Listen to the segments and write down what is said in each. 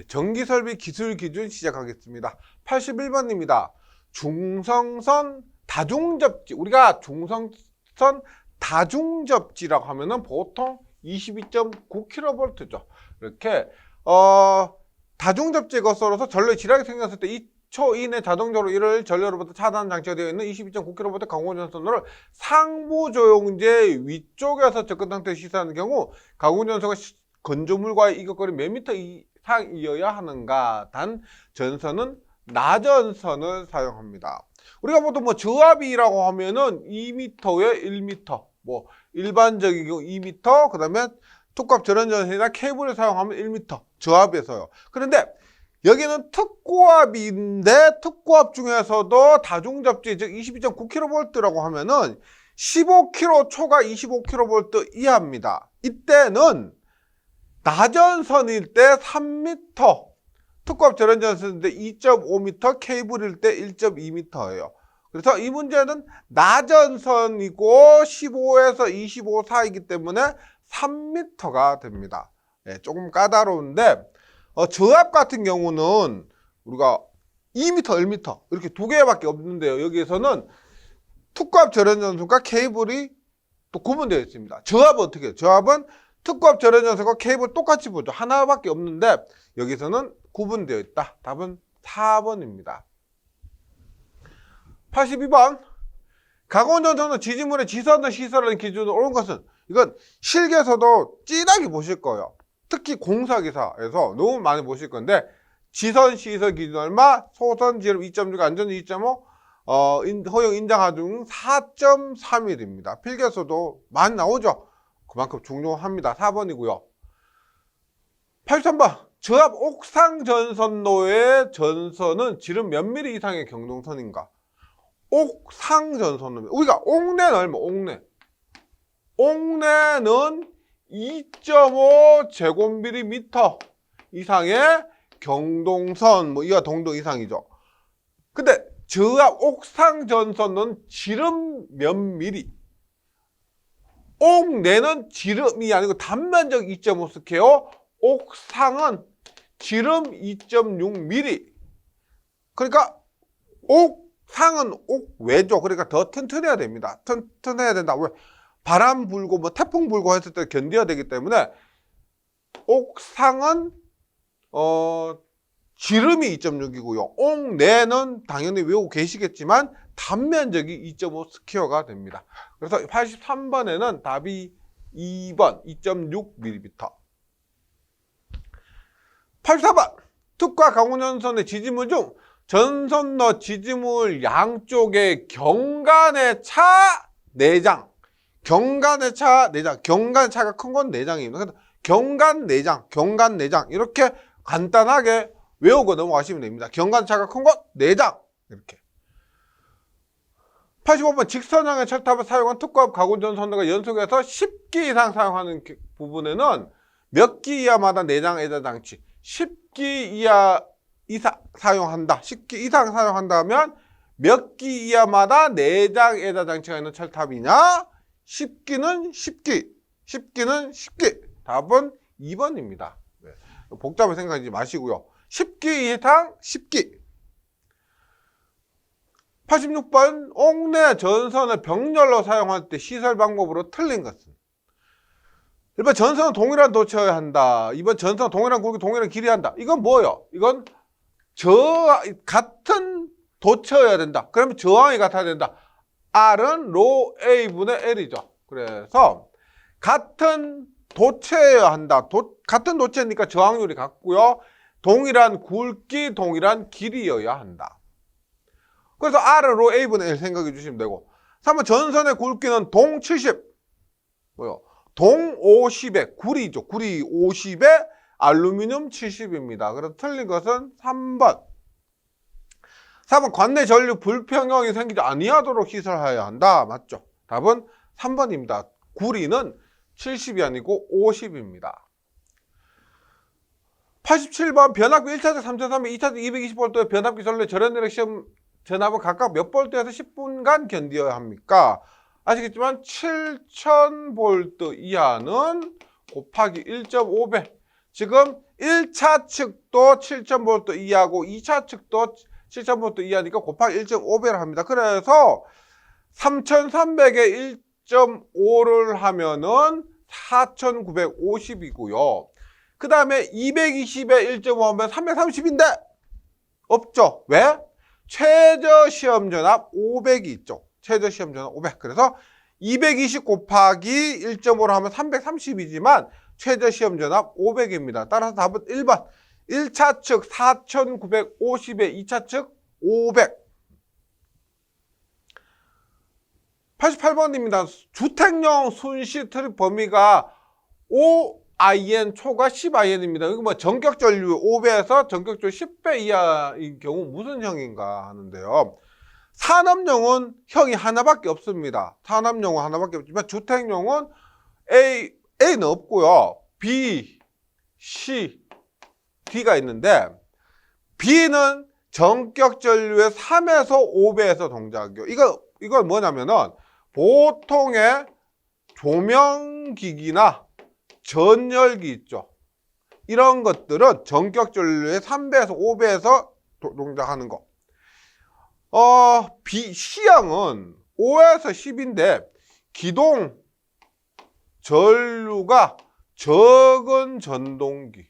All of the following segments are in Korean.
전기설비 기술 기준 시작하겠습니다. 81번입니다. 중성선 다중접지. 우리가 중성선 다중접지라고 하면은 보통 22.9kV죠. 이렇게 다중접지에 거슬러서 전류에 지락이 생겼을 때 2초 이내 자동적으로 이를 전류로부터 차단하는 장치가 되어 있는 22.9kV 가공전선로를 상부조용제 위쪽에서 접근 상태에 시사하는 경우 가공전선과 건조물과의 이격거리 몇 미터 이상이어야 하는가? 단 전선은 나전선을 사용합니다. 우리가 보통 뭐 저압이라고 하면은 2m에 1m, 뭐 일반적인 경우 2m, 그 다음에 특고압 절연전선이나 케이블을 사용하면 1m 저압에서요. 그런데 여기는 특고압인데 특고압 중에서도 다중접지 즉 22.9kV라고 하면은 15kV 초과 25kV 이하입니다. 이때는 나전선일 때 3m, 특고압 절연전선일 때 2.5m, 케이블일 때 1.2m예요. 그래서 이 문제는 나전선이고 15에서 25 사이이기 때문에 3m가 됩니다. 네, 조금 까다로운데 저압 같은 경우는 우리가 2m, 1m 이렇게 두 개밖에 없는데요. 여기에서는 특고압 절연전선과 케이블이 또 구분되어 있습니다. 저압은 어떻게 해요? 저압은 특고압 절연전선과 케이블 똑같이 보죠. 하나밖에 없는데 여기서는 구분되어 있다. 답은 4번입니다. 82번. 가공전선은 지지물의 지선을 시설하는 기준으로 옳은 것은 이건 실기에서도 진하게 보실 거예요. 특히 공사기사에서 너무 많이 보실 건데 지선 시설 기준 얼마? 소선 지름 2.6, 안전 2.5, 허용 인장 하중 4.3mm입니다. 필기에서도 많이 나오죠. 그만큼 중요합니다. 4번이고요. 83번. 저압 옥상 전선로의 전선은 지름 몇 미리 이상의 경동선인가? 옥상 전선로. 우리가 옥내는 얼마? 옥내는 2.5 제곱밀리미터 이상의 경동선, 뭐 이와 동등 이상이죠. 근데 저압 옥상 전선은 지름 몇 미리? 옥내는 지름이 아니고 단면적 2.5 스퀘어, 옥상은 지름 2.6mm. 그러니까 옥상은 옥외죠. 그러니까 더 튼튼해야 됩니다. 튼튼해야 된다. 왜? 바람 불고 뭐 태풍 불고 했을 때 견뎌야 되기 때문에 옥상은 지름이 2.6이고요. 옥내는 당연히 외우고 계시겠지만 단면적이 2.5 스퀘어가 됩니다. 그래서 83번에는 답이 2번 2.6mm. 84번. 특과 가공전선의 지지물 중 전선로 지지물 양쪽에 경관의 차 4장. 경관의 차 4장. 경관 차가 큰 건 4장입니다. 그래서 경관 4장, 경관 4장 이렇게 간단하게 외우고 넘어가시면 됩니다. 경관차가 큰 건 4장 이렇게. 85번. 직선형의 철탑을 사용한 특고압 가공전선로가 연속해서 10기 이상 사용하는 부분에는 몇 기 이하마다 내장 애자 장치. 10기 이상 사용한다. 10기 이상 사용한다면 몇 기 이하마다 내장 애자 장치가 있는 철탑이냐? 10기는 10기, 10기는 10기. 답은 2번입니다. 네. 복잡하게 생각하지 마시고요. 10기 이상 10기. 86번. 옥내 전선을 병렬로 사용할 때 시설 방법으로 틀린 것은? 1번 전선은 동일한 도처여야 한다. 2번 전선은 동일한 굵기, 동일한 길이야 한다. 이건 뭐예요? 이건 같은 도처여야 된다. 그러면 저항이 같아야 된다. R은 로 A분의 L이죠. 그래서 같은 도체여야 한다. 같은 도체니까 저항률이 같고요. 동일한 굵기, 동일한 길이여야 한다. 그래서 R은 로 A분의 L 생각해 주시면 되고. 3번 전선의 굵기는 동 70. 뭐요? 동 50에 구리죠. 구리 50에 알루미늄 70입니다. 그래서 틀린 것은 3번. 4번. 관내 전류 불평형이 생기지 아니하도록 시설하여야 한다. 맞죠? 답은 3번입니다. 구리는 70이 아니고 50입니다. 87번. 변압기 1차적 3,300, 2차적 220V의 변압기 전류의 절연내력 시험 전압은 각각 몇 볼트에서 10분간 견디어야 합니까? 아시겠지만 7000V 이하는 곱하기 1.5배, 지금 1차 측도 7000V 이하고 2차 측도 7000V 이하니까 곱하기 1.5배를 합니다. 그래서 3300에 1.5를 하면은 4950이고요. 그 다음에 220에 1.5 하면 330인데 없죠. 왜? 최저 시험 전압 500이 있죠. 최저 시험 전압 500. 그래서 220 곱하기 1.5로 하면 330이지만 최저 시험 전압 500입니다. 따라서 답은 1번. 1차 측 4950에 2차 측 500. 88번입니다. 주택용 순시 트립 범위가 5IN 초과 10IN입니다. 이거 뭐 전격 전류 5배에서 전격 전류 10배 이하인 경우 무슨 형인가 하는데요. 산업용은 형이 하나밖에 없습니다. 산업용은 하나밖에 없지만 주택용은 A는 없고요. B, C, D가 있는데 B는 전격 전류의 3에서 5배에서 동작이요. 이건 뭐냐면은 보통의 조명기기나 전열기 있죠. 이런 것들은 전격 전류의 3배에서 5배에서 동작하는 거. C형은 5에서 10인데 기동 전류가 적은 전동기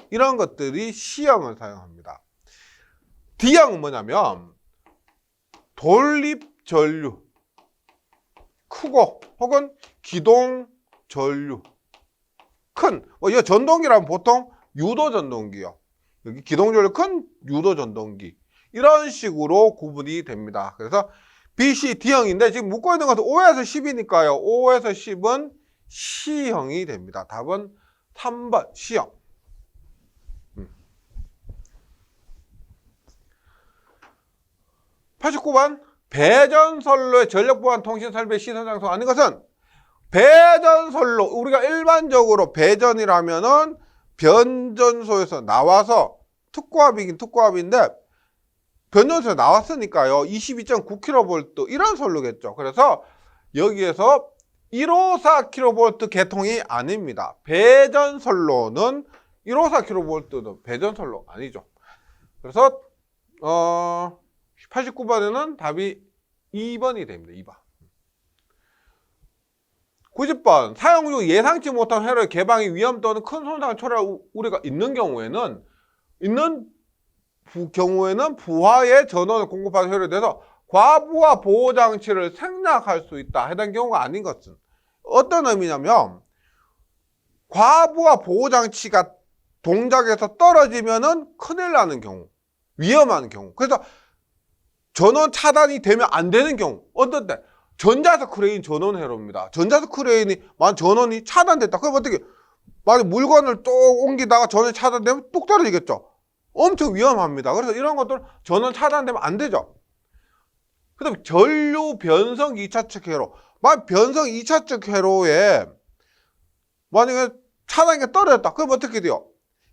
이런 것들이 C형을 사용합니다. D형은 뭐냐면 돌립 전류 크고 혹은 기동 전류 큰 이 전동기라면 보통 유도 전동기요. 여기 기동 전류 큰 유도 전동기 이런 식으로 구분이 됩니다. 그래서 B, C, D형인데 지금 묻고 있는 것은 5에서 10이니까요. 5에서 10은 C형이 됩니다. 답은 3번 C형. 89번 배전선로의 전력보안 통신 설비 시설 장소 아닌 것은 배전선로 우리가 일반적으로 배전이라면은 변전소에서 나와서 특고압이긴 특고압인데 변전소에 나왔으니까요. 22.9kV 이런 선로겠죠. 그래서 여기에서 154kV 계통이 아닙니다. 배전선로는 154kV는 배전선로 아니죠. 그래서 89번에는 답이 2번이 됩니다. 2번. 90번 사용 후 예상치 못한 회로의 개방이 위험 또는 큰 손상을 초래할 우려가 있는 경우에는 부하의 전원을 공급하는 회로에 대해서 과부하 보호장치를 생략할 수 있다. 해당 경우가 아닌 것은 어떤 의미냐면 과부하 보호장치가 동작에서 떨어지면은 큰일 나는 경우, 위험한 경우. 그래서 전원 차단이 되면 안 되는 경우 어떤 때? 전자석 크레인 전원 회로입니다. 전자석 크레인이 만약 전원이 차단됐다. 그럼 어떻게? 만약 물건을 또 옮기다가 전원이 차단되면 뚝 떨어지겠죠. 엄청 위험합니다. 그래서 이런 것들 전원 차단되면 안 되죠. 그 다음에 전류 변성 2차 측 회로. 만약 변성 2차 측 회로에 만약에 차단기가 떨어졌다. 그럼 어떻게 돼요?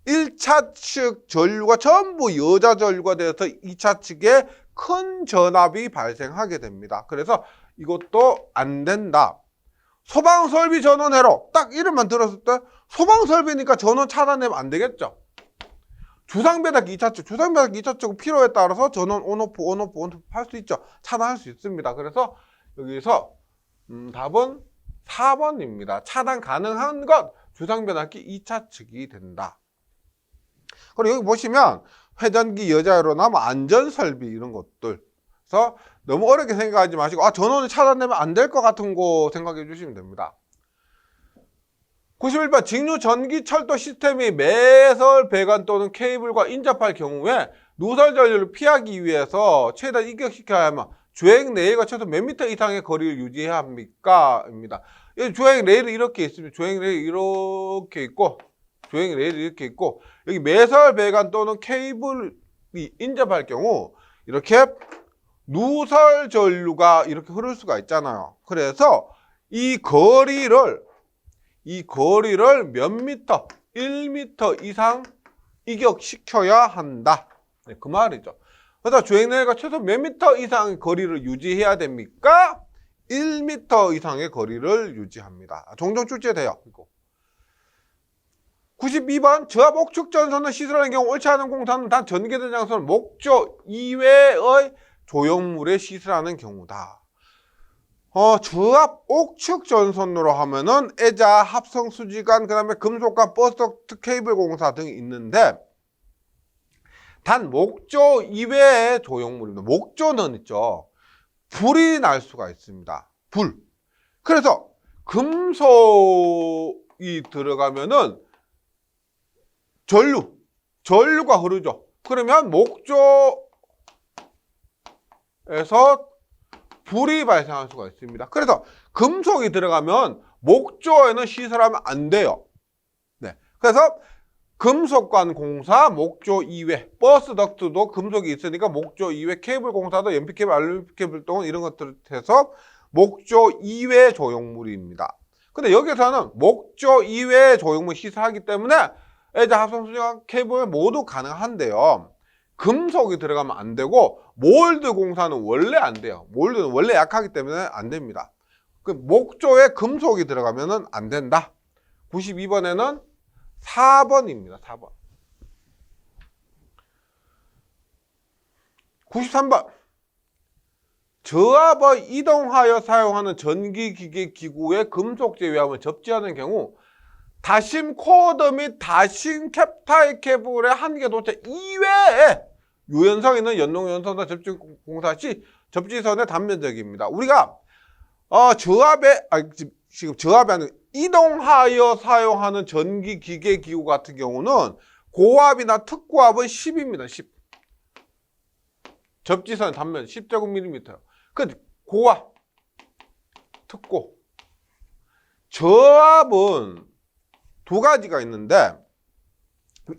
1차 측 전류가 전부 여자 전류가 되어서 2차 측에 큰 전압이 발생하게 됩니다. 그래서 이것도 안 된다. 소방설비 전원 회로. 딱 이름만 들었을 때 소방설비니까 전원 차단되면 안 되겠죠. 주상배닫기 2차 측. 주상배닫기 2차 측은 필요에 따라서 전원 온오프 할 수 있죠. 차단할 수 있습니다. 그래서 여기서 답은 4번입니다. 차단 가능한 것 주상배닫기 2차 측이 된다. 그리고 여기 보시면 회전기 여자회로나 뭐 안전설비 이런 것들. 그래서 너무 어렵게 생각하지 마시고 전원이 차단되면 안 될 것 같은 거 생각해 주시면 됩니다. 91번 직류 전기 철도 시스템이 매설 배관 또는 케이블과 인접할 경우에 누설 전류를 피하기 위해서 최대한 이격시켜야 하면 주행 레일과 최소 몇 미터 이상의 거리를 유지해야 합니까? 입니다. 주행 레일이 이렇게 있습니다. 주행 레일이 이렇게 있고 주행 레일이 이렇게 있고 여기 매설 배관 또는 케이블이 인접할 경우 이렇게 누설 전류가 이렇게 흐를 수가 있잖아요. 그래서 이 거리를 몇 미터, 1미터 이상 이격시켜야 한다. 네, 그 말이죠. 그래서 주행레일과 최소 몇 미터 이상의 거리를 유지해야 됩니까? 1미터 이상의 거리를 유지합니다. 종종 출제돼요. 이거. 92번 저압 옥축 전선을 시설하는 경우 옳지 않은 공사는 단 전개된 장소는 목조 이외의 조형물에 시설하는 경우다. 저압 옥축 전선으로 하면은 애자, 합성 수지관, 그 다음에 금속관, 버스덕트 케이블 공사 등이 있는데 단 목조 이외의 조형물입니다. 목조는 있죠. 불이 날 수가 있습니다. 불. 그래서 금속이 들어가면은 전류가 흐르죠. 그러면 목조에서 불이 발생할 수가 있습니다. 그래서 금속이 들어가면 목조에는 시설하면 안 돼요. 네. 그래서 금속관 공사, 목조 이외, 버스 덕트도 금속이 있으니까 목조 이외, 케이블 공사도 연피 케이블, 알루미늄 케이블 등은 이런 것들을 해서 목조 이외 조형물입니다. 근데 여기서는 목조 이외 조형물 시설하기 때문에 애자, 합성, 수지관, 케이블 모두 가능한데요. 금속이 들어가면 안 되고 몰드 공사는 원래 안 돼요. 몰드는 원래 약하기 때문에 안 됩니다. 그 목조에 금속이 들어가면 안 된다. 92번에는 4번입니다. 4번. 93번. 저압을 이동하여 사용하는 전기기계 기구의 금속 제외함을 접지하는 경우 다심 코드 및 다심 캡타이 케이블의 한계 도체 이외에 유연성 있는 연동연선과 접지 공사 시 접지선의 단면적입니다. 우리가 지금 저압이 아니라 이동하여 사용하는 전기기계 기구 같은 경우는 고압이나 특고압은 10입니다. 10. 접지선 단면 10제곱밀리미터요. 그 고압, 특고. 저압은 두 가지가 있는데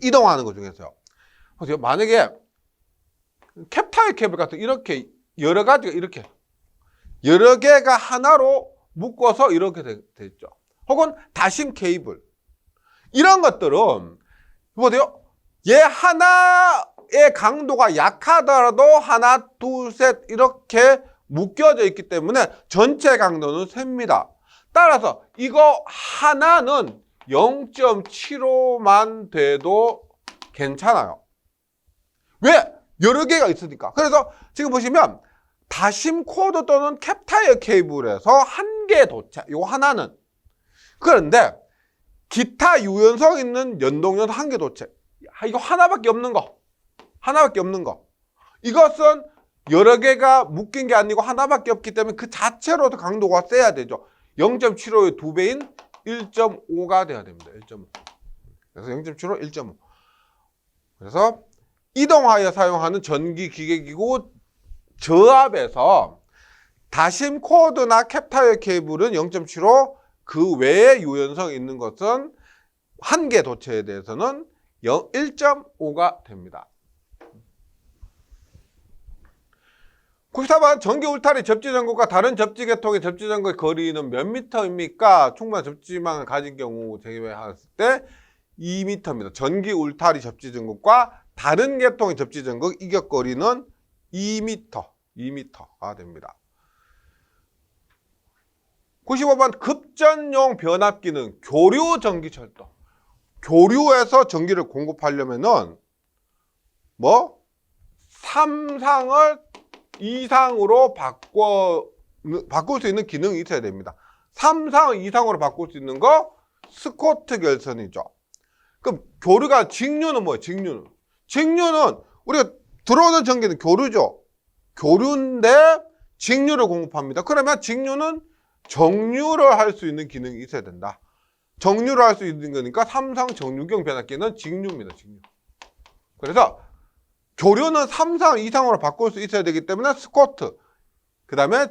이동하는 것 중에서요. 만약에 캡타일 케이블 같은 이렇게 여러 가지가 이렇게 여러 개가 하나로 묶어서 이렇게 돼 있죠. 혹은 다심 케이블 이런 것들은 보세요. 얘 하나의 강도가 약하더라도 하나, 둘, 셋 이렇게 묶여져 있기 때문에 전체 강도는 셉니다. 따라서 이거 하나는 0.75만 돼도 괜찮아요. 왜? 여러 개가 있으니까. 그래서 지금 보시면 다심 코드 또는 캡타이어 케이블에서 한계 도체, 요 하나는. 그런데 기타 유연성 있는 연동연 한계 도체, 이거 하나밖에 없는 거. 하나밖에 없는 거. 이것은 여러 개가 묶인 게 아니고 하나밖에 없기 때문에 그 자체로도 강도가 세야 되죠. 0.75의 2배인 1.5가 돼야 됩니다. 1.5. 그래서 0.75, 1.5. 그래서 이동하여 사용하는 전기기계기구 저압에서 다심 코드나 캡타이어 케이블은 0.75, 그 외에 유연성 있는 것은 한계 도체에 대해서는 1.5가 됩니다. 94번 전기 울타리 접지 전구가 다른 접지 계통의 접지 전구의 거리는 몇 미터입니까? 충분한 접지망을 가진 경우 제외했을 때 2미터입니다. 전기 울타리 접지 전구과 다른 계통의 접지 전구 이격거리는 2미터가 됩니다. 95번 급전용 변압 기능 교류 전기 철도. 교류에서 전기를 공급하려면은 삼상을 이상으로 바꿀 수 있는 기능이 있어야 됩니다. 3상 이상으로 바꿀 수 있는 거 스코트 결선이죠. 그럼 교류가 직류는 뭐예요? 직류는 우리가 들어오는 전기는 교류죠. 교류인데 직류를 공급합니다. 그러면 직류는 정류를 할 수 있는 기능이 있어야 된다. 정류를 할 수 있는 거니까 삼상 정류경 변압기는 직류입니다. 직류. 그래서 교류는 3상 이상으로 바꿀 수 있어야 되기 때문에 스코트. 그 다음에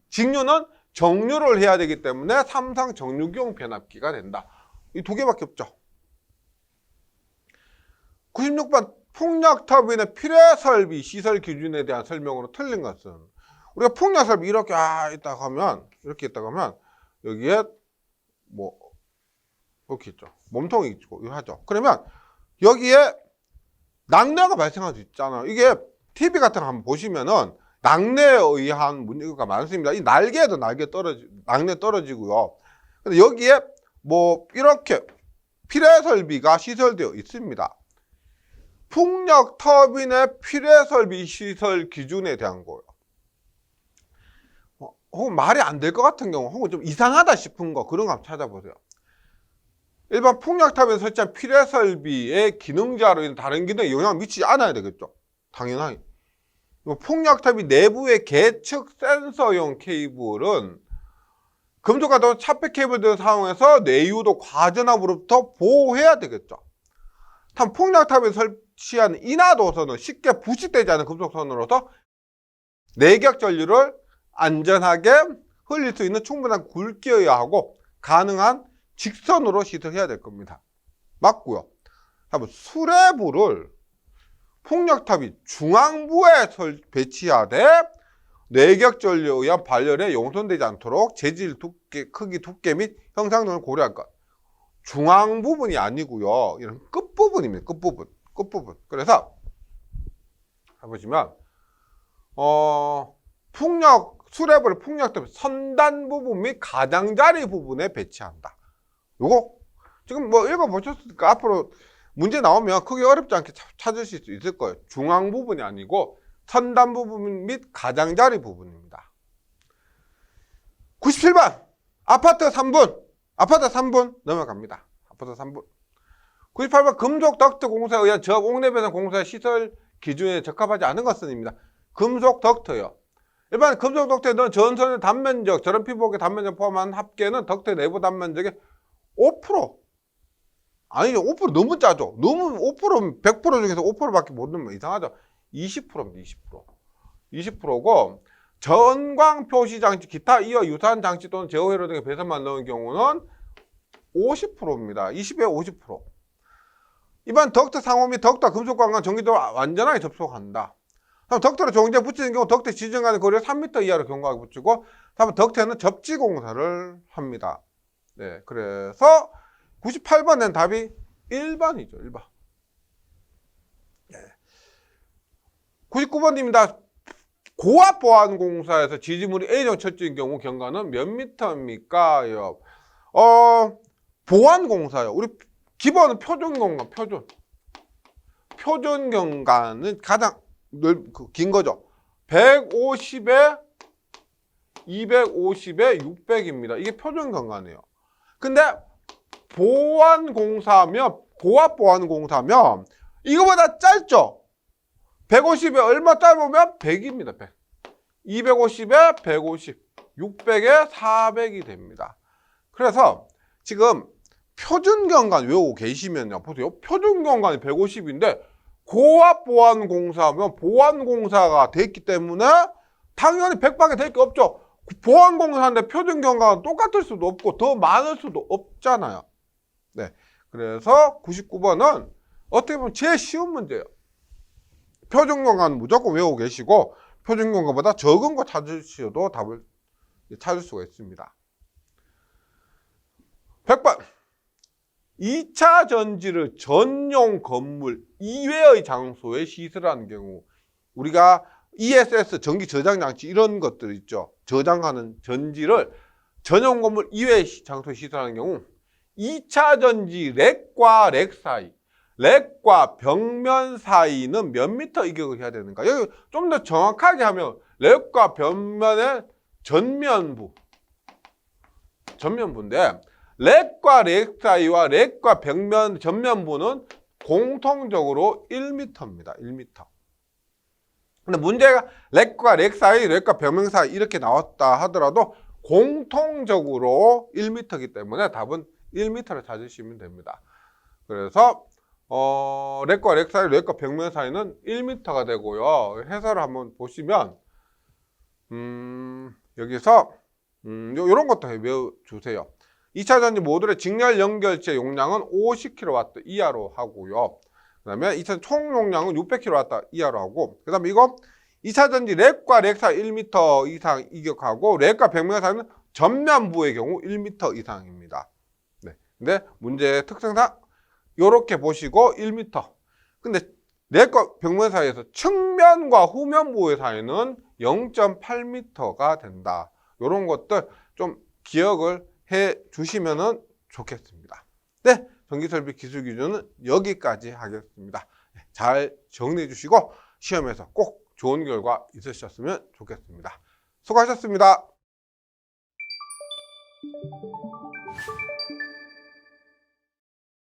직류는 정류를 해야 되기 때문에 3상 정류경 변압기가 된다. 이 두 개밖에 없죠. 96번 풍력 터빈의 필요 설비 시설 기준에 대한 설명으로 틀린 것은 우리가 풍력 설비 이렇게 있다가 하면 여기에 이렇게 있죠. 몸통이 있고 이거 하죠. 그러면 여기에 낙뢰가 발생할 수 있잖아요. 이게 TV 같은 거 한번 보시면은 낙뢰에 의한 문제가 많습니다. 이 날개에도 낙뢰 떨어지고요. 근데 여기에 이렇게 필요 설비가 시설되어 있습니다. 풍력 터빈의 필요 설비 시설 기준에 대한 거예요. 혹은 말이 안 될 것 같은 경우, 혹은 좀 이상하다 싶은 거, 그런 거 한번 찾아보세요. 일반 풍력 터빈에 설치한 필요 설비의 기능자로 인해 다른 기능에 영향을 미치지 않아야 되겠죠. 당연하게. 풍력 터빈 내부의 계측 센서용 케이블은 금속과 또 차폐 케이블 등을 사용해서 내유도 과전압으로부터 보호해야 되겠죠. 다음 풍력탑에 설치한 인하도선은 쉽게 부식되지 않은 금속선으로서 내격 전류를 안전하게 흘릴 수 있는 충분한 굵기여야 하고 가능한 직선으로 시설해야 될 겁니다. 맞고요. 다음 수레부를 풍력탑이 중앙부에 배치하되 내격 전류에 의한 발열에 용손되지 않도록 재질 두께, 크기, 두께 및 형상 등을 고려할 것. 중앙 부분이 아니고요. 이런 끝부분입니다. 끝부분. 그래서 해보시면 수레부를 풍력탑 선단 부분 및 가장자리 부분에 배치한다. 요거 지금 뭐 읽어보셨으니까 앞으로 문제 나오면 크게 어렵지 않게 찾으실 수 있을 거예요. 중앙 부분이 아니고 선단 부분 및 가장자리 부분입니다. 97번 아파트 3분 넘어갑니다. 아파트 3분. 98번 금속 덕트 공사에 의한 저 옥내 배선 공사의 시설 기준에 적합하지 않은 것은입니다. 금속 덕트요. 일반 금속 덕트에 넣은 전선의 단면적, 저런 피복의 단면적 포함한 합계는 덕트의 내부 단면적의 5%. 아니죠. 5% 너무 짜죠. 너무 5%면 100% 중에서 5%밖에 못 넣으면 이상하죠. 20%입니다. 20%고 전광 표시 장치, 기타 이와 유사한 장치 또는 제어 회로 등의 배선만 넣은 경우는 50%입니다. 20에 50%. 이번 덕트 상호 및 덕트와 금속관과 전기도를 완전하게 접속한다. 다음 덕트로 종이제 붙이는 경우 덕트 지정 간의 거리를 3m 이하로 경과하게 붙이고, 다음 덕트에는 접지 공사를 합니다. 네, 그래서 98번엔 답이 1번이죠. 1번. 네. 99번입니다. 고압 보안 공사에서 지지물이 A정 철저인 경우 경과는 몇 미터입니까? 보안 공사요. 우리 기본은 표준 공간, 표준 경과는 가장 긴 거죠. 150에 250에 600입니다. 이게 표준 경과네요. 근데 보안 공사면, 고압 보안 공사면 이거보다 짧죠. 150에 얼마 짧으면 100입니다. 100. 250에 150, 600에 400이 됩니다. 그래서 지금 표준 경관 외우고 계시면요. 보세요. 표준 경관이 150인데 고압 보안 공사면 보안 공사가 됐기 때문에 당연히 100밖에 될 게 없죠. 보안 공사인데 표준 경관은 똑같을 수도 없고 더 많을 수도 없잖아요. 네. 그래서 99번은 어떻게 보면 제일 쉬운 문제예요. 표준 경관은 무조건 외우고 계시고 표준 경관보다 적은 거 찾으셔도 답을 찾을 수가 있습니다. 100번. 2차 전지를 전용 건물 이외의 장소에 시설하는 경우, 우리가 ESS 전기 저장 장치 이런 것들 있죠. 저장하는 전지를 전용 건물 이외의 장소에 시설하는 경우 2차 전지 렉과 렉 사이, 렉과 벽면 사이는 몇 미터 이격을 해야 되는가? 여기 좀 더 정확하게 하면 렉과 벽면의 전면부인데 렉과 렉 사이와 렉과 벽면 전면부는 공통적으로 1m입니다. 1m. 근데 문제가 렉과 렉 사이, 렉과 벽면 사이 이렇게 나왔다 하더라도 공통적으로 1m이기 때문에 답은 1m를 찾으시면 됩니다. 그래서 렉과 렉 사이, 렉과 벽면 사이는 1m가 되고요. 해설을 한번 보시면 여기서 이런 것도 외워주세요. 2차 전지 모듈의 직렬 연결체 용량은 50kW 이하로 하고요. 그 다음에 2차 총 용량은 600kW 이하로 하고, 그 다음에 이거 2차 전지 렉과 렉 사이 1m 이상 이격하고 렉과 벽면 사이는 전면부의 경우 1m 이상입니다. 네. 근데 문제의 특성상 이렇게 보시고 1m. 근데 렉과 벽면 사이에서 측면과 후면부의 사이는 0.8m가 된다. 이런 것들 좀 기억을 해 주시면 좋겠습니다. 네, 전기설비 기술 기준은 여기까지 하겠습니다. 잘 정리해 주시고 시험에서 꼭 좋은 결과 있으셨으면 좋겠습니다. 수고하셨습니다.